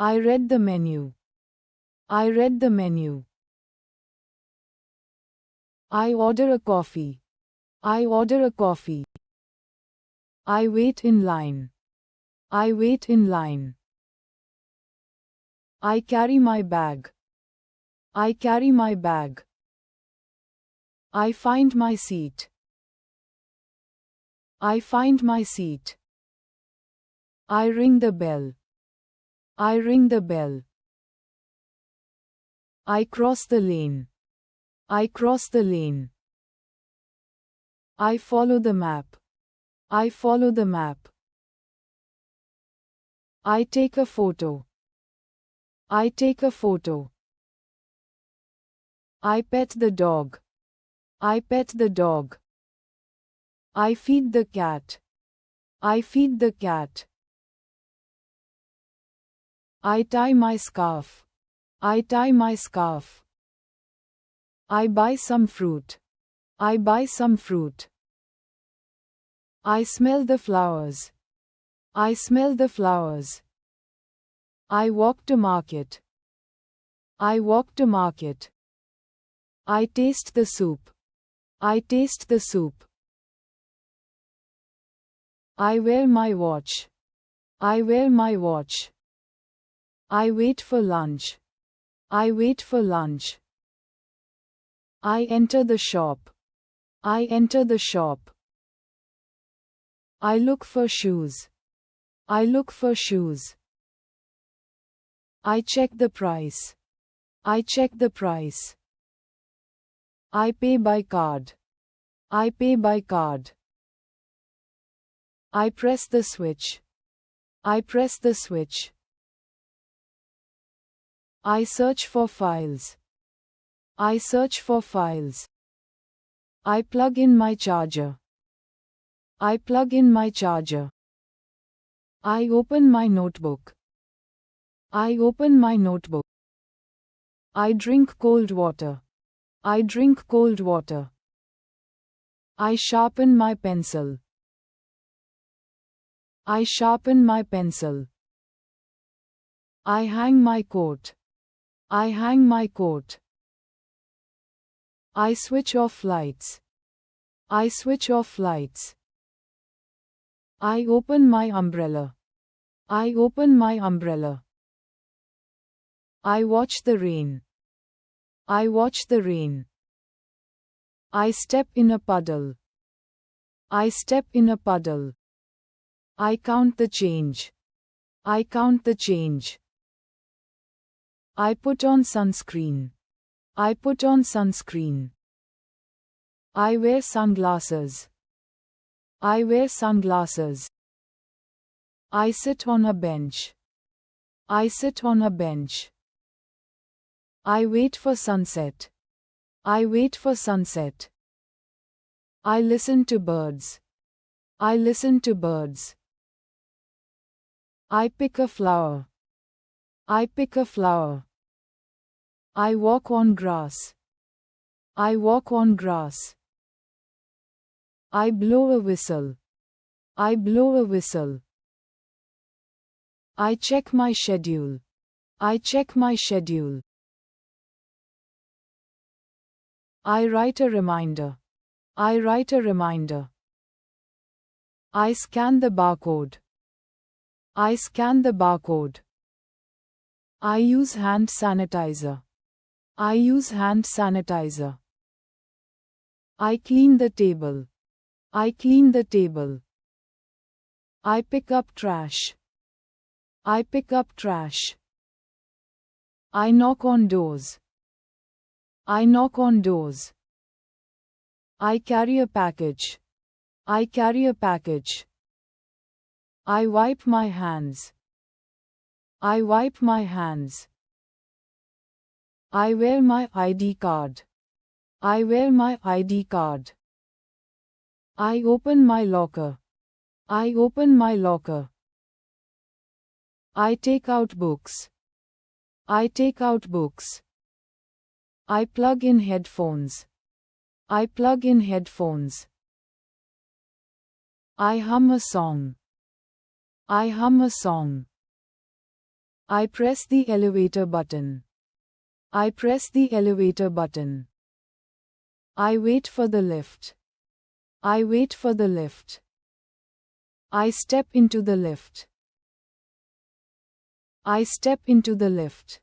I read the menu. I read the menu. I order a coffee. I order a coffee. I wait in line. I wait in line. I carry my bag. I carry my bag. I find my seat. I find my seat. I ring the bell. I ring the bell. I cross the lane. I cross the lane. I follow the map. I follow the map. I take a photo. I take a photo. I pet the dog. I pet the dog. I feed the cat. I feed the cat. I tie my scarf. I tie my scarf. I buy some fruit. I buy some fruit. I smell the flowers. I smell the flowers. I walk to market. I walk to market. I taste the soup. I taste the soup. I wear my watch. I wear my watch. I wait for lunch. I wait for lunch. I enter the shop. I enter the shop. I look for shoes. I look for shoes. I check the price. I check the price. I pay by card. I pay by card. I press the switch. I press the switch. I search for files. I search for files. I plug in my charger. I plug in my charger. I open my notebook. I open my notebook. I drink cold water. I drink cold water. I sharpen my pencil. I sharpen my pencil. I hang my coat. I hang my coat. I switch off lights. I switch off lights. I open my umbrella. I open my umbrella. I watch the rain. I watch the rain. I step in a puddle. I step in a puddle. I count the change. I count the change. I put on sunscreen. I put on sunscreen. I wear sunglasses. I wear sunglasses. I sit on a bench. I sit on a bench. I wait for sunset. I wait for sunset. I listen to birds. I listen to birds. I pick a flower. I pick a flower. I walk on grass. I walk on grass. I blow a whistle. I blow a whistle. I check my schedule. I check my schedule. I write a reminder. I write a reminder. I scan the barcode. I scan the barcode. I use hand sanitizer. I use hand sanitizer. I clean the table. I clean the table. I pick up trash. I pick up trash. I knock on doors. I knock on doors. I carry a package. I carry a package. I wipe my hands. I wipe my hands. I wear my ID card. I wear my ID card. I open my locker. I open my locker. I take out books. I take out books. I plug in headphones. I plug in headphones. I hum a song. I hum a song. I press the elevator button. I press the elevator button. I wait for the lift. I wait for the lift. I step into the lift. I step into the lift.